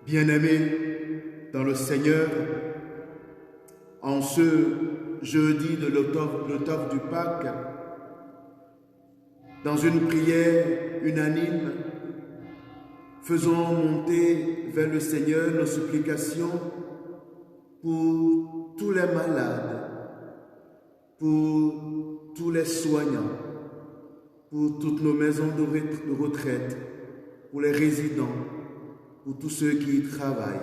Bien-aimés dans le Seigneur, en ce jeudi de l'automne du Pâques, dans une prière unanime, faisons monter vers le Seigneur nos supplications pour tous les malades, pour tous les soignants, pour toutes nos maisons de retraite, pour les résidents, pour tous ceux qui y travaillent.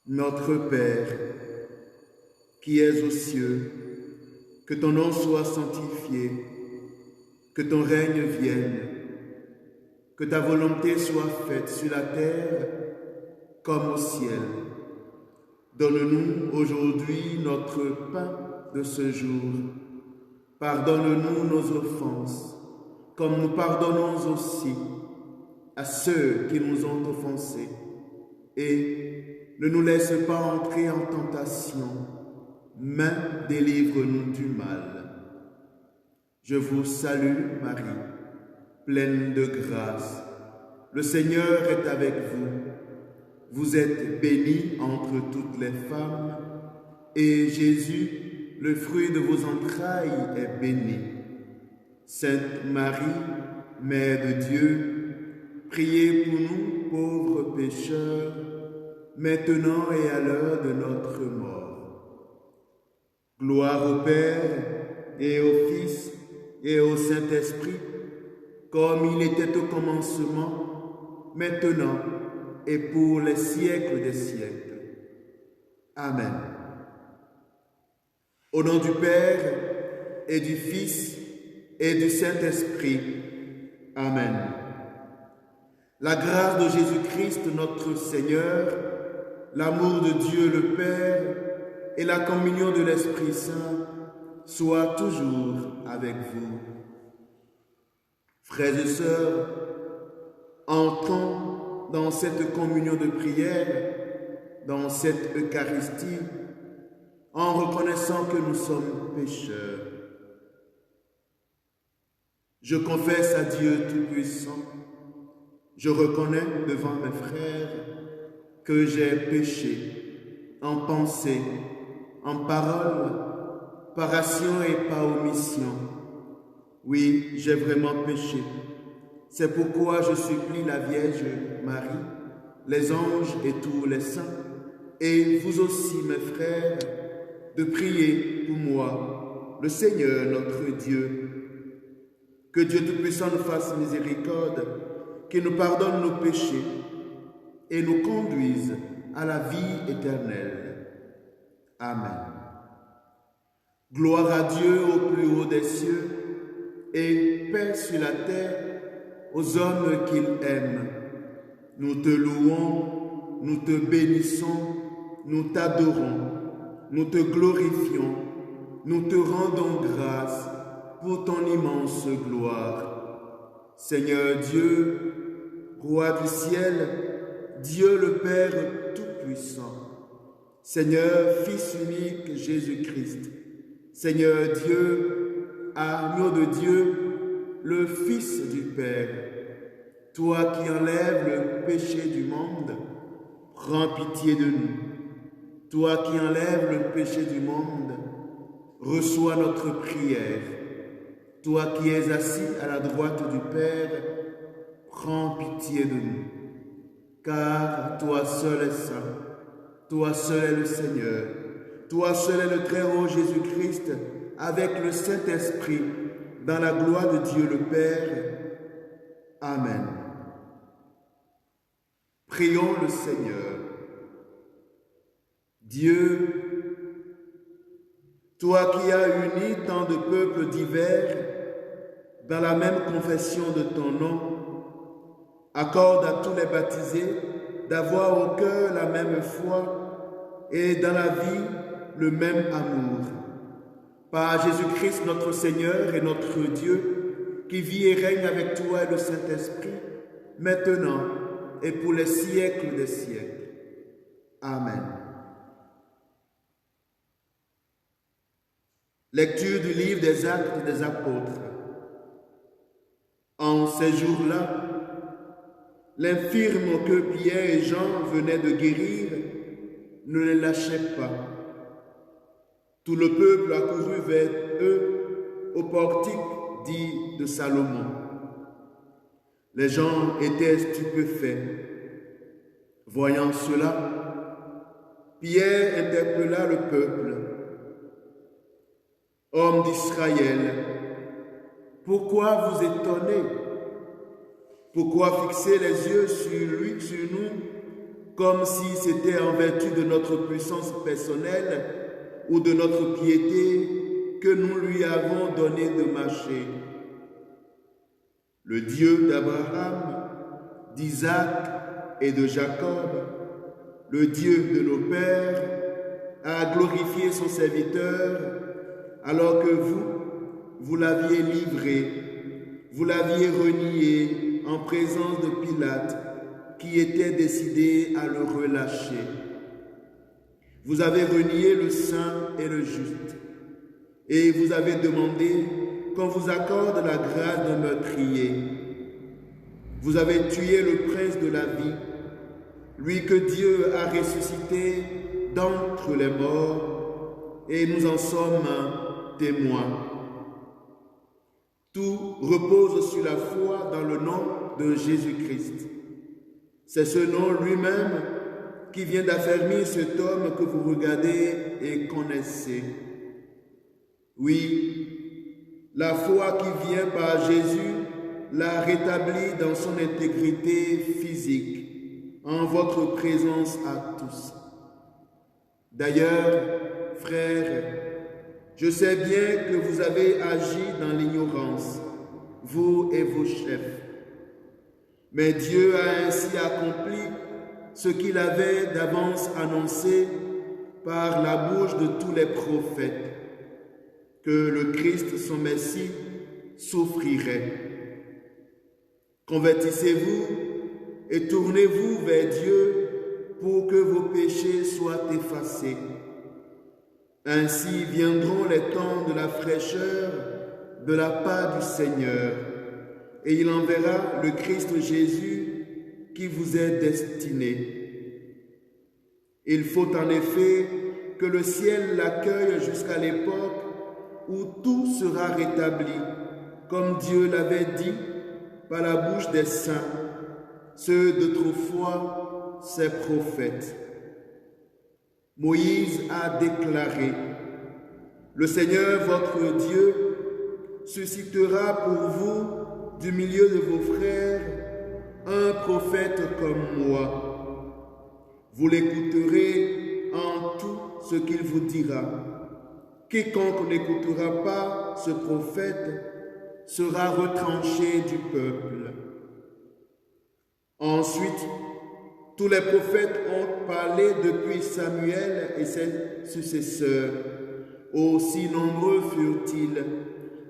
Notre Père, qui es aux cieux, que ton nom soit sanctifié, que ton règne vienne, que ta volonté soit faite sur la terre comme au ciel. Donne-nous aujourd'hui notre pain de ce jour. Pardonne-nous nos offenses, comme nous pardonnons aussi à ceux qui nous ont offensés. Et ne nous laisse pas entrer en tentation, mais délivre-nous du mal. Je vous salue, Marie, pleine de grâce. Le Seigneur est avec vous. Vous êtes bénie entre toutes les femmes, et Jésus, le fruit de vos entrailles, est béni. Sainte Marie, Mère de Dieu, priez pour nous, pauvres pécheurs, maintenant et à l'heure de notre mort. Gloire au Père, et au Fils, et au Saint-Esprit, comme il était au commencement, maintenant, et pour les siècles des siècles. Amen. Au nom du Père, et du Fils, et du Saint-Esprit. Amen. La grâce de Jésus-Christ, notre Seigneur, l'amour de Dieu le Père et la communion de l'Esprit Saint soient toujours avec vous. Frères et sœurs, entrons dans cette communion de prière, dans cette Eucharistie, en reconnaissant que nous sommes pécheurs. Je confesse à Dieu Tout-Puissant, je reconnais devant mes frères que j'ai péché en pensée, en parole, par action et par omission. Oui, j'ai vraiment péché. C'est pourquoi je supplie la Vierge Marie, les anges et tous les saints, et vous aussi, mes frères, de prier pour moi, le Seigneur notre Dieu. Que Dieu Tout-Puissant nous fasse miséricorde, qu'il nous pardonne nos péchés et nous conduise à la vie éternelle. Amen. Gloire à Dieu au plus haut des cieux et paix sur la terre aux hommes qu'il aime. Nous te louons, nous te bénissons, nous t'adorons, nous te glorifions, nous te rendons grâce pour ton immense gloire. Seigneur Dieu, Roi du ciel, Dieu le Père Tout-Puissant, Seigneur Fils unique Jésus-Christ, Seigneur Dieu, agneau de Dieu, le Fils du Père, toi qui enlèves le péché du monde, prends pitié de nous. Toi qui enlèves le péché du monde, reçois notre prière. Toi qui es assis à la droite du Père, prends pitié de nous. Car toi seul es saint, toi seul es le Seigneur, toi seul est le très haut Jésus-Christ, avec le Saint-Esprit, dans la gloire de Dieu le Père. Amen. Prions le Seigneur. Dieu, toi qui as uni tant de peuples divers dans la même confession de ton nom, accorde à tous les baptisés d'avoir au cœur la même foi et dans la vie le même amour. Par Jésus-Christ notre Seigneur et notre Dieu, qui vit et règne avec toi et le Saint-Esprit, maintenant et pour les siècles des siècles. Amen. Lecture du livre des Actes des Apôtres. En ces jours-là, l'infirme que Pierre et Jean venaient de guérir ne les lâchait pas. Tout le peuple accourut vers eux au portique dit de Salomon. Les gens étaient stupéfaits. Voyant cela, Pierre interpella le peuple. « Hommes d'Israël, pourquoi vous étonnez? Pourquoi fixer les yeux sur nous, comme si c'était en vertu de notre puissance personnelle ou de notre piété que nous lui avons donné de marcher? Le Dieu d'Abraham, d'Isaac et de Jacob, le Dieu de nos pères, a glorifié son serviteur alors que vous l'aviez livré, vous l'aviez renié en présence de Pilate, qui était décidé à le relâcher. Vous avez renié le saint et le juste, et vous avez demandé qu'on vous accorde la grâce d'un meurtrier. Vous avez tué le prince de la vie, lui que Dieu a ressuscité d'entre les morts, et nous en sommes témoins. Tout repose sur la foi dans le nom de Jésus-Christ. C'est ce nom lui-même qui vient d'affermir cet homme que vous regardez et connaissez. Oui, la foi qui vient par Jésus l'a rétabli dans son intégrité physique, en votre présence à tous. D'ailleurs, frères, je sais bien que vous avez agi dans l'ignorance, vous et vos chefs. Mais Dieu a ainsi accompli ce qu'il avait d'avance annoncé par la bouche de tous les prophètes, que le Christ, son Messie, souffrirait. Convertissez-vous et tournez-vous vers Dieu pour que vos péchés soient effacés. Ainsi viendront les temps de la fraîcheur de la part du Seigneur, et il enverra le Christ Jésus qui vous est destiné. Il faut en effet que le ciel l'accueille jusqu'à l'époque où tout sera rétabli, comme Dieu l'avait dit par la bouche des saints, ceux d'autrefois, ses prophètes. Moïse a déclaré: le Seigneur votre Dieu suscitera pour vous du milieu de vos frères un prophète comme moi. Vous l'écouterez en tout ce qu'il vous dira. Quiconque n'écoutera pas ce prophète sera retranché du peuple. Ensuite, tous les prophètes ont parlé depuis Samuel et ses successeurs. Aussi nombreux furent-ils.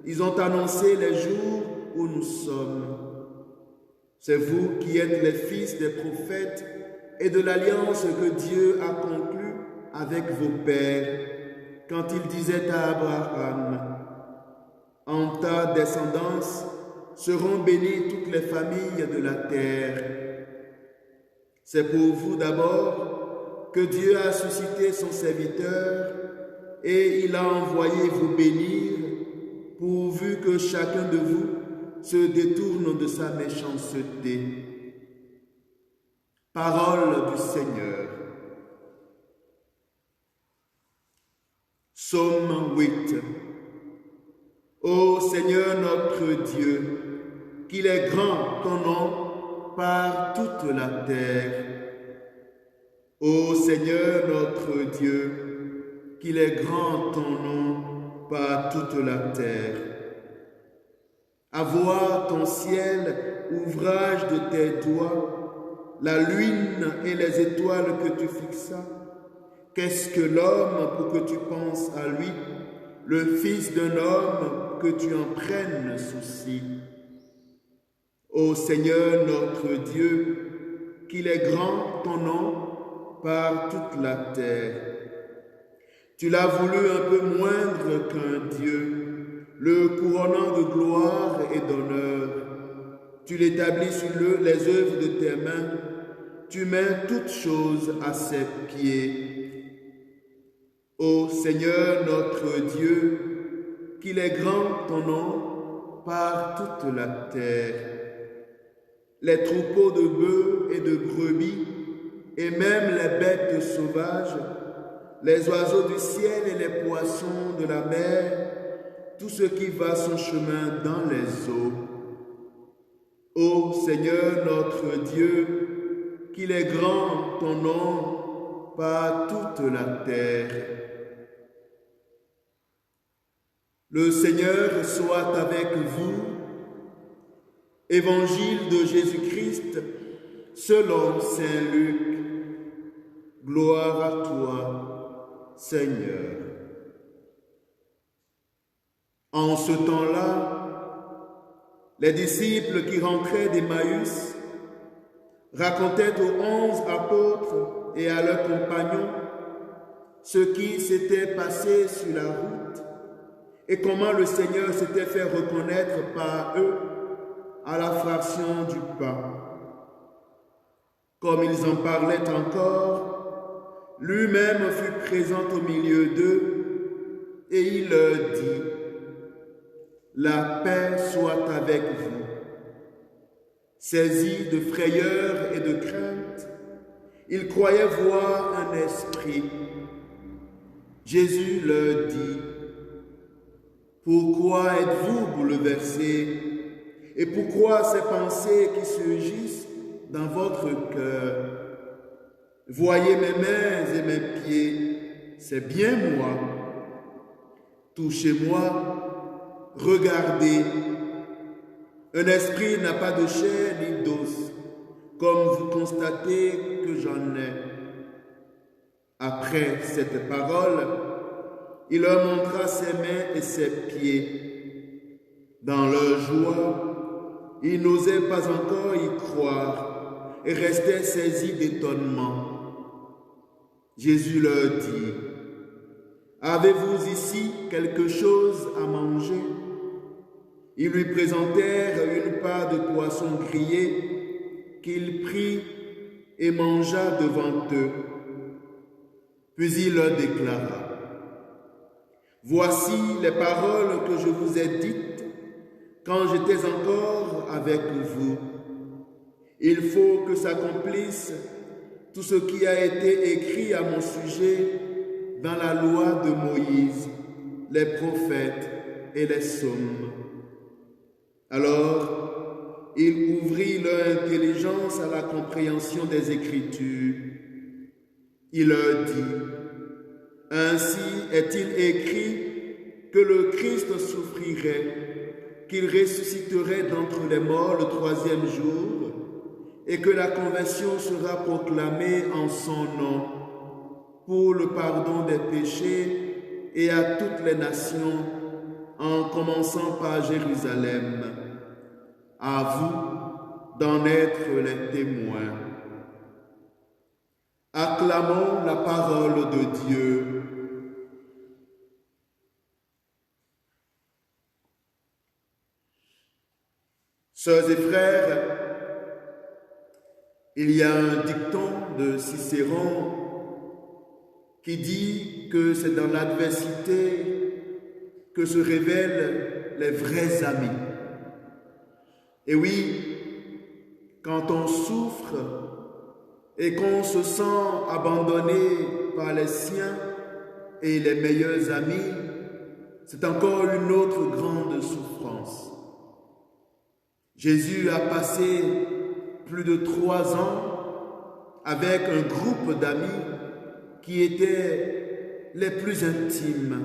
Ils ont annoncé les jours où nous sommes. C'est vous qui êtes les fils des prophètes et de l'alliance que Dieu a conclue avec vos pères quand il disait à Abraham: en ta descendance seront bénies toutes les familles de la terre. C'est pour vous d'abord que Dieu a suscité son serviteur et il a envoyé vous bénir, pourvu que chacun de vous se détourne de sa méchanceté. Parole du Seigneur. Psaume 8. Ô Seigneur notre Dieu, qu'il est grand ton nom par toute la terre. Ô Seigneur notre Dieu, qu'il est grand ton nom par toute la terre. À voir ton ciel, ouvrage de tes doigts, la lune et les étoiles que tu fixas. Qu'est-ce que l'homme pour que tu penses à lui, le fils d'un homme que tu en prennes souci? Ô Seigneur notre Dieu, qu'il est grand ton nom par toute la terre. Tu l'as voulu un peu moindre qu'un Dieu, le couronnant de gloire et d'honneur. tu l'établis sur les œuvres de tes mains, tu mets toutes choses à ses pieds. Ô Seigneur notre Dieu, qu'il est grand ton nom par toute la terre. Les troupeaux de bœufs et de brebis, et même les bêtes sauvages, les oiseaux du ciel et les poissons de la mer, tout ce qui va son chemin dans les eaux. Ô Seigneur notre Dieu, qu'il est grand ton nom par toute la terre. Le Seigneur soit avec vous. Évangile de Jésus-Christ selon saint Luc. Gloire à toi, Seigneur. En ce temps-là, les disciples qui rentraient d'Emmaüs racontaient aux 11 apôtres et à leurs compagnons ce qui s'était passé sur la route et comment le Seigneur s'était fait reconnaître par eux à la fraction du pain. Comme ils en parlaient encore, lui-même fut présent au milieu d'eux et il leur dit: la paix soit avec vous. Saisis de frayeur et de crainte, ils croyaient voir un esprit. Jésus leur dit: pourquoi êtes-vous bouleversés? Et pourquoi ces pensées qui surgissent dans votre cœur? Voyez mes mains et mes pieds, c'est bien moi. Touchez-moi, regardez. Un esprit n'a pas de chair ni d'os, comme vous constatez que j'en ai. Après cette parole, il leur montra ses mains et ses pieds. Dans leur joie, ils n'osaient pas encore y croire et restaient saisis d'étonnement. Jésus leur dit: avez-vous ici quelque chose à manger? Ils lui présentèrent une part de poisson grillé qu'il prit et mangea devant eux. Puis il leur déclara: voici les paroles que je vous ai dites quand j'étais encore avec vous. Il faut que s'accomplisse tout ce qui a été écrit à mon sujet dans la loi de Moïse, les prophètes et les psaumes. Alors, il ouvrit leur intelligence à la compréhension des Écritures. Il leur dit: ainsi est-il écrit que le Christ souffrirait, qu'il ressusciterait d'entre les morts le troisième jour, et que la conversion sera proclamée en son nom pour le pardon des péchés et à toutes les nations, en commençant par Jérusalem. À vous d'en être les témoins. Acclamons la parole de Dieu. Sœurs et frères, il y a un dicton de Cicéron qui dit que c'est dans l'adversité que se révèlent les vrais amis. Et oui, quand on souffre et qu'on se sent abandonné par les siens et les meilleurs amis, c'est encore une autre grande souffrance. Jésus a passé plus de 3 ans avec un groupe d'amis qui étaient les plus intimes.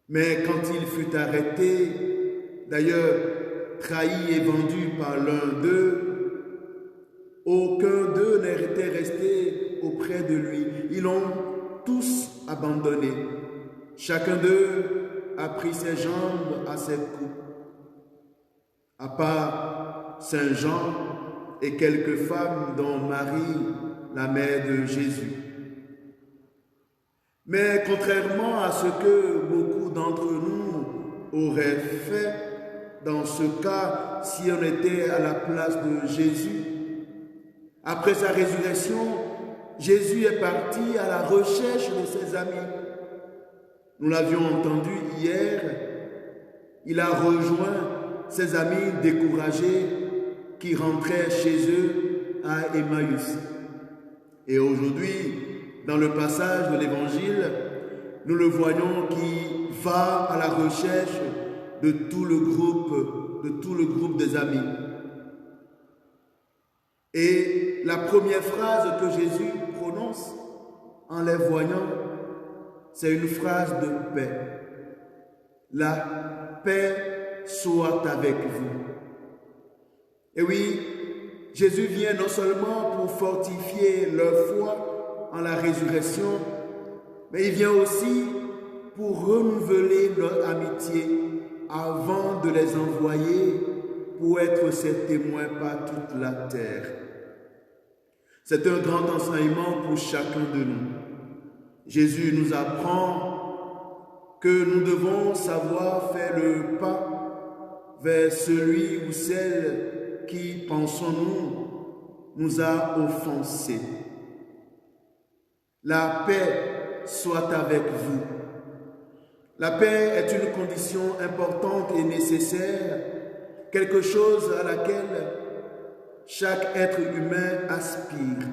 Mais quand il fut arrêté, d'ailleurs trahi et vendu par l'un d'eux, aucun d'eux n'était resté auprès de lui. Ils l'ont tous abandonné. Chacun d'eux a pris ses jambes à ses coups. À part Saint Jean et quelques femmes, dont Marie, la mère de Jésus. Mais contrairement à ce que beaucoup d'entre nous auraient fait, dans ce cas si on était à la place de Jésus. Après sa résurrection, Jésus est parti à la recherche de ses amis. Nous l'avions entendu hier, il a rejoint ses amis découragés qui rentraient chez eux à Emmaüs. Et aujourd'hui, dans le passage de l'Évangile, nous le voyons qui va à la recherche de tout le groupe des amis. Et la première phrase que Jésus prononce en les voyant, c'est une phrase de paix. La paix soit avec vous. Et oui, Jésus vient non seulement pour fortifier leur foi en la résurrection, mais il vient aussi pour renouveler leur amitié avant de les envoyer pour être ses témoins par toute la terre. C'est un grand enseignement pour chacun de nous. Jésus nous apprend que nous devons savoir faire le pas vers celui ou celle qui, pensons-nous, nous a offensés. La paix soit avec vous. La paix est une condition importante et nécessaire, quelque chose à laquelle chaque être humain aspire.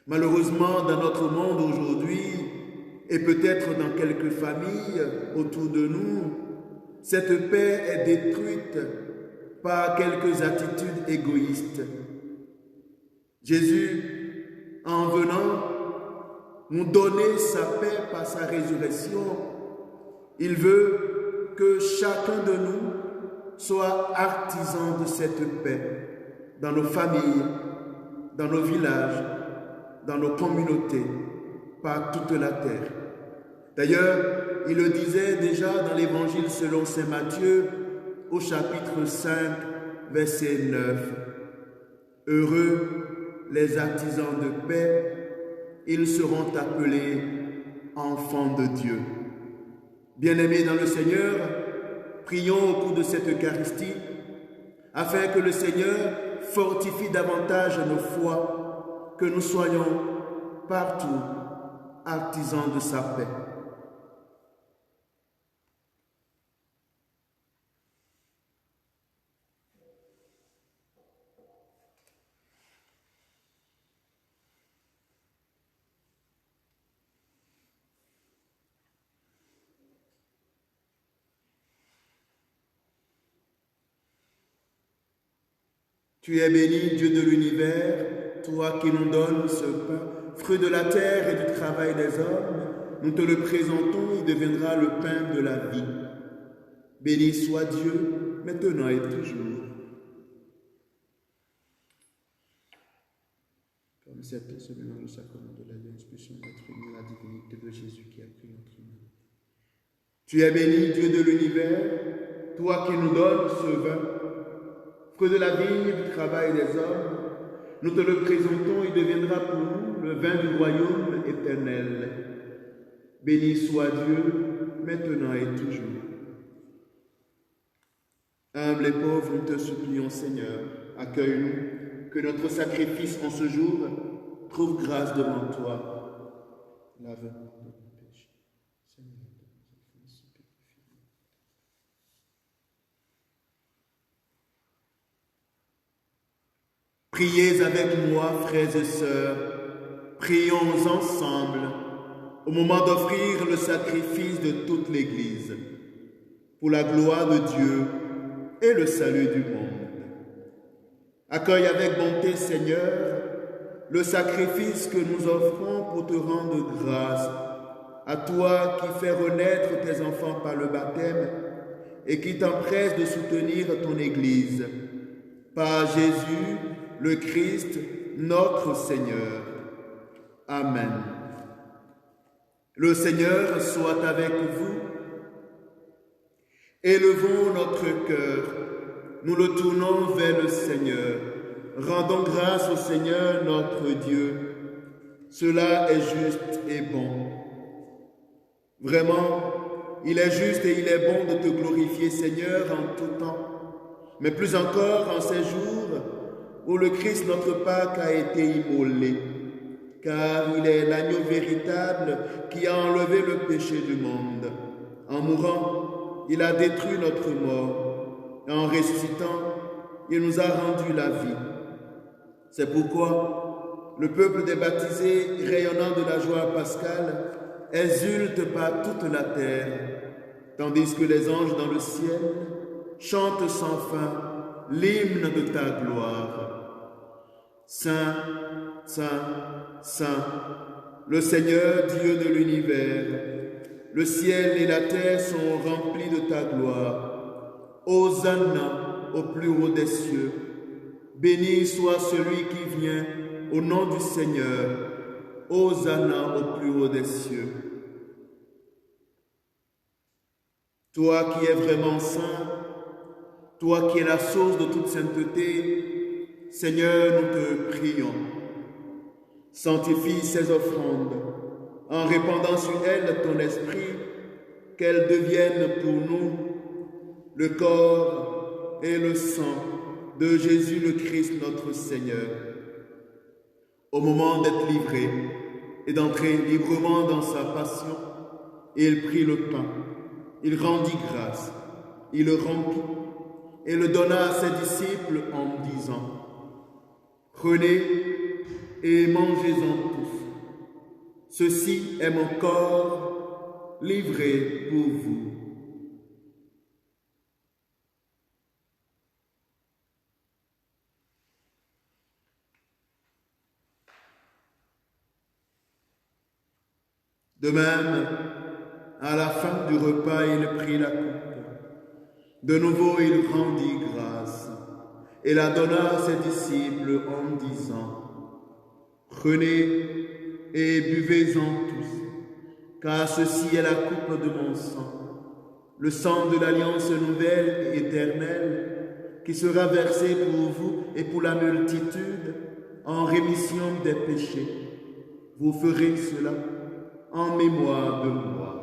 Malheureusement, dans notre monde aujourd'hui, et peut-être dans quelques familles autour de nous, cette paix est détruite par quelques attitudes égoïstes. Jésus, en venant nous donner sa paix par sa résurrection, il veut que chacun de nous soit artisan de cette paix dans nos familles, dans nos villages, dans nos communautés, par toute la terre. D'ailleurs, il le disait déjà dans l'Évangile selon saint Matthieu, au chapitre 5, verset 9. Heureux les artisans de paix, ils seront appelés enfants de Dieu. Bien-aimés dans le Seigneur, prions au cours de cette Eucharistie afin que le Seigneur fortifie davantage nos foi, que nous soyons partout artisans de sa paix. Tu es béni, Dieu de l'univers, toi qui nous donnes ce pain, fruit de la terre et du travail des hommes. Nous te le présentons, il deviendra le pain de la vie. Béni soit Dieu, maintenant et toujours. Comme cette semaine, le sacrement de la l'expulsion de notre humain, la divinité de Jésus qui a pris notre humain. Tu es béni, Dieu de l'univers, toi qui nous donnes ce vin, fruit de la vigne et du travail des hommes, nous te le présentons, il deviendra pour nous le vin du royaume éternel. Béni soit Dieu, maintenant et toujours. Humbles et pauvres, nous te supplions, Seigneur, accueille-nous, que notre sacrifice en ce jour trouve grâce devant toi. Lave-nous de nos péchés. Seigneur, priez avec moi, frères et sœurs, prions ensemble au moment d'offrir le sacrifice de toute l'Église pour la gloire de Dieu et le salut du monde. Accueille avec bonté, Seigneur, le sacrifice que nous offrons pour te rendre grâce, à toi qui fais renaître tes enfants par le baptême et qui t'empresse de soutenir ton Église. Par Jésus, le Christ, notre Seigneur. Amen. Le Seigneur soit avec vous. Élevons notre cœur. Nous le tournons vers le Seigneur. Rendons grâce au Seigneur notre Dieu. Cela est juste et bon. Vraiment, il est juste et il est bon de te glorifier, Seigneur, en tout temps, mais plus encore en ces jours où le Christ, notre Pâque, a été immolé, car il est l'agneau véritable qui a enlevé le péché du monde. En mourant, il a détruit notre mort. En ressuscitant, il nous a rendu la vie. C'est pourquoi le peuple des baptisés, rayonnant de la joie pascale, exulte par toute la terre, tandis que les anges dans le ciel chantent sans fin l'hymne de ta gloire. Saint, Saint, Saint, le Seigneur Dieu de l'univers, le ciel et la terre sont remplis de ta gloire. Hosanna au plus haut des cieux. Béni soit celui qui vient au nom du Seigneur. Hosanna au plus haut des cieux. Toi qui es vraiment saint, toi qui es la source de toute sainteté, Seigneur, nous te prions. Sanctifie ces offrandes en répandant sur elles ton esprit, qu'elles deviennent pour nous le corps et le sang de Jésus le Christ notre Seigneur. Au moment d'être livré et d'entrer librement dans sa passion, il prit le pain, il rendit grâce, il le rompit et le donna à ses disciples en disant: Prenez et mangez-en tous. Ceci est mon corps livré pour vous. De même, à la fin du repas, il prit la coupe. De nouveau, il rendit grâce et la donna à ses disciples en disant: Prenez et buvez-en tous, car ceci est la coupe de mon sang, le sang de l'alliance nouvelle et éternelle, qui sera versé pour vous et pour la multitude en rémission des péchés. Vous ferez cela en mémoire de moi.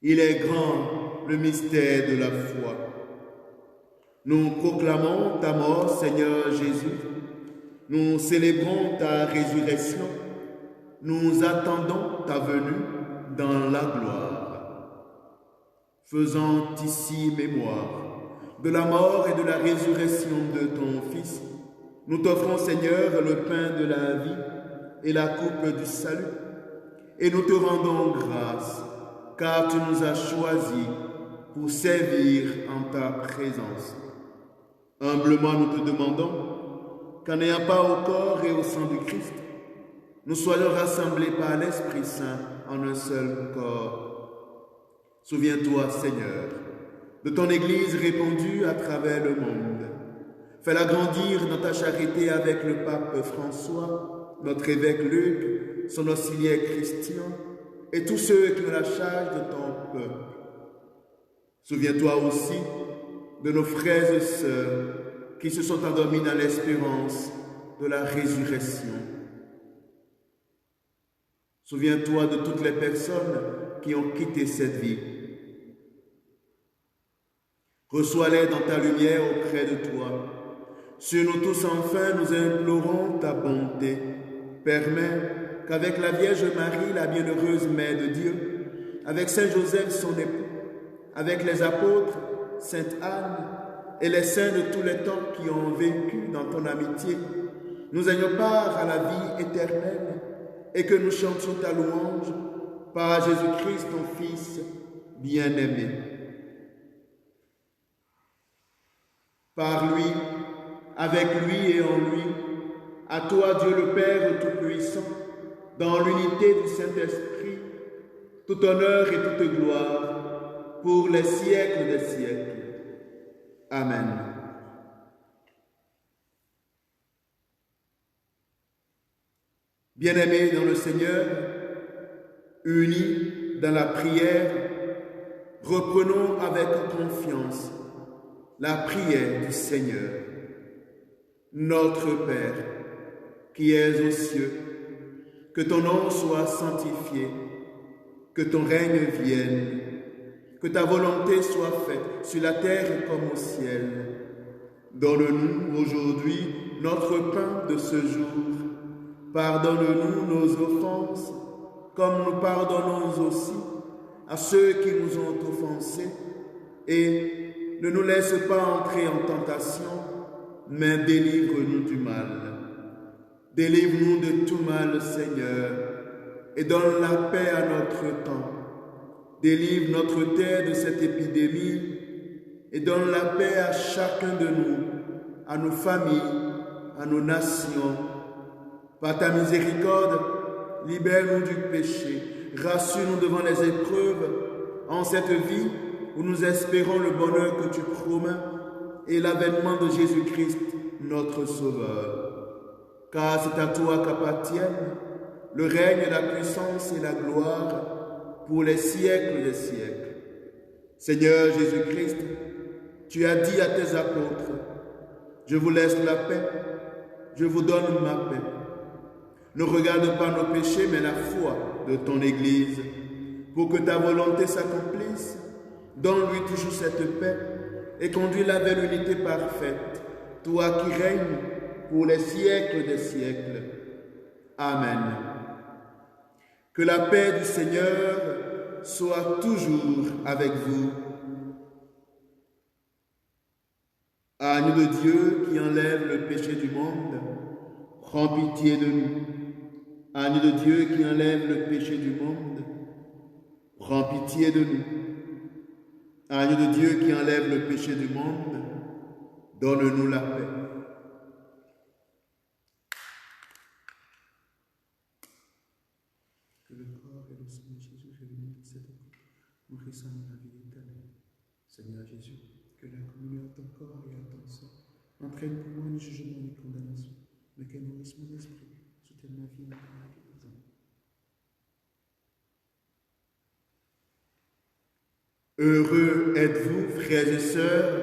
Il est grand le mystère de la foi. Nous proclamons ta mort, Seigneur Jésus. Nous célébrons ta résurrection. Nous attendons ta venue dans la gloire. Faisant ici mémoire de la mort et de la résurrection de ton Fils, nous t'offrons, Seigneur, le pain de la vie et la coupe du salut, et nous te rendons grâce, car tu nous as choisis pour servir en ta présence. Humblement, nous te demandons qu'en n'ayant pas au corps et au sang du Christ, nous soyons rassemblés par l'Esprit Saint en un seul corps. Souviens-toi, Seigneur, de ton Église répandue à travers le monde. Fais-la grandir dans ta charité avec le pape François, notre évêque Luc, son auxiliaire Christian, et tous ceux qui ont la charge de ton peuple. Souviens-toi aussi de nos frères et sœurs qui se sont endormis dans l'espérance de la résurrection. Souviens-toi de toutes les personnes qui ont quitté cette vie. Reçois-les dans ta lumière auprès de toi. Sur nous tous enfin, nous implorons ta bonté. Permets qu'avec la Vierge Marie, la bienheureuse Mère de Dieu, avec Saint Joseph, son époux, avec les apôtres, Sainte Anne et les saints de tous les temps qui ont vécu dans ton amitié, nous ayons part à la vie éternelle et que nous chantions ta louange par Jésus-Christ, ton Fils bien-aimé. Par lui, avec lui et en lui, à toi Dieu le Père Tout-Puissant, dans l'unité du Saint-Esprit, tout honneur et toute gloire, pour les siècles des siècles. Amen. Bien-aimés dans le Seigneur, unis dans la prière, reprenons avec confiance la prière du Seigneur. Notre Père, qui es aux cieux, que ton nom soit sanctifié, que ton règne vienne, que ta volonté soit faite sur la terre comme au ciel. Donne-nous aujourd'hui notre pain de ce jour. Pardonne-nous nos offenses, comme nous pardonnons aussi à ceux qui nous ont offensés. Et ne nous laisse pas entrer en tentation, mais délivre-nous du mal. Délivre-nous de tout mal, Seigneur, et donne la paix à notre temps. Délivre notre terre de cette épidémie et donne la paix à chacun de nous, à nos familles, à nos nations. Par ta miséricorde, libère-nous du péché, rassure-nous devant les épreuves, en cette vie où nous espérons le bonheur que tu promets et l'avènement de Jésus-Christ, notre Sauveur. Car c'est à toi qu'appartiennent le règne, la puissance et la gloire pour les siècles des siècles. Seigneur Jésus-Christ, tu as dit à tes apôtres, « Je vous laisse la paix, je vous donne ma paix. Ne regarde pas nos péchés, mais la foi de ton Église. Pour que ta volonté s'accomplisse, donne-lui toujours cette paix et conduis-la vers l'unité parfaite, toi qui règnes pour les siècles des siècles. Amen. Que la paix du Seigneur soit toujours avec vous. Agneau de Dieu qui enlève le péché du monde, prends pitié de nous. Agneau de Dieu qui enlève le péché du monde, prends pitié de nous. Agneau de Dieu qui enlève le péché du monde, donne-nous la paix. Que le corps et le sang de Jésus réunis dans cette coupe nous ressemblent à la vie éternelle. Seigneur Jésus, que la communion à ton corps et à ton sang entraîne pour moi ni jugement ni condamnation, mais qu'elle nourrisse mon esprit, soutienne ma vie et ma guérison. Heureux êtes-vous, frères et sœurs,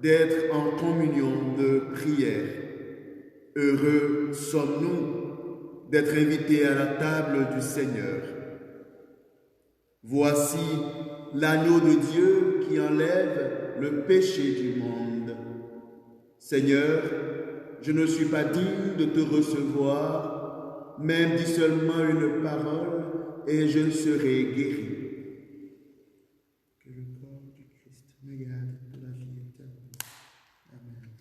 d'être en communion de prière. Heureux sommes-nous d'être invités à la table du Seigneur. Voici l'agneau de Dieu qui enlève le péché du monde. Seigneur, je ne suis pas digne de te recevoir, même dis seulement une parole et je serai guéri. Que le corps du Christ me garde de la vie éternelle. Amen.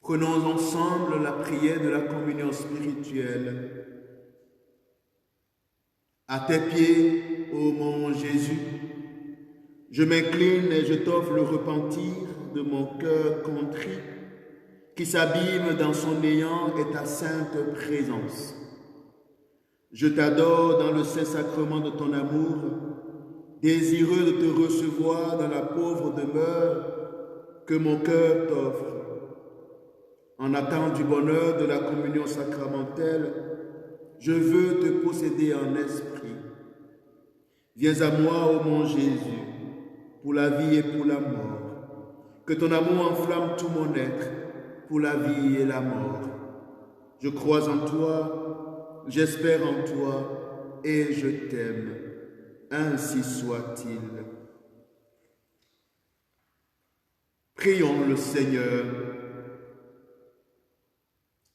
Prenons ensemble la prière de la communion spirituelle. À tes pieds, ô mon Jésus, je m'incline et je t'offre le repentir de mon cœur contrit, qui s'abîme dans son néant et ta sainte présence. Je t'adore dans le Saint-Sacrement de ton amour, désireux de te recevoir dans la pauvre demeure que mon cœur t'offre. En attente du bonheur de la communion sacramentelle, je veux te posséder en esprit. Viens à moi, ô mon Jésus, pour la vie et pour la mort. Que ton amour enflamme tout mon être, pour la vie et la mort. Je crois en toi, j'espère en toi, et je t'aime. Ainsi soit-il. Prions le Seigneur.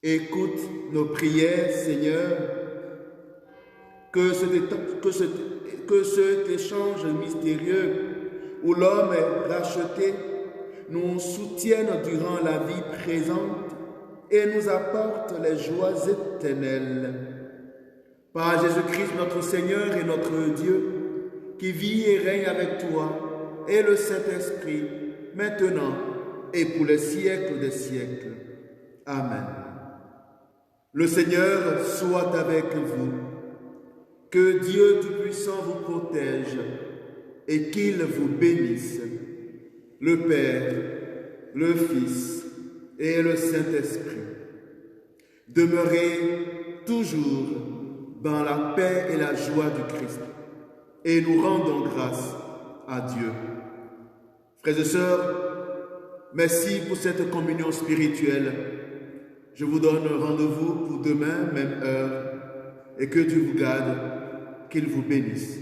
Écoute nos prières, Seigneur, que cet échange mystérieux où l'homme est racheté nous soutienne durant la vie présente et nous apporte les joies éternelles. Par Jésus-Christ notre Seigneur et notre Dieu, qui vit et règne avec toi et le Saint-Esprit, maintenant et pour les siècles des siècles. Amen. Le Seigneur soit avec vous. Que Dieu Tout-Puissant vous protège et qu'il vous bénisse, le Père, le Fils et le Saint-Esprit. Demeurez toujours dans la paix et la joie du Christ et nous rendons grâce à Dieu. Frères et sœurs, merci pour cette communion spirituelle. Je vous donne rendez-vous pour demain, même heure, et que Dieu vous garde, qu'il vous bénisse.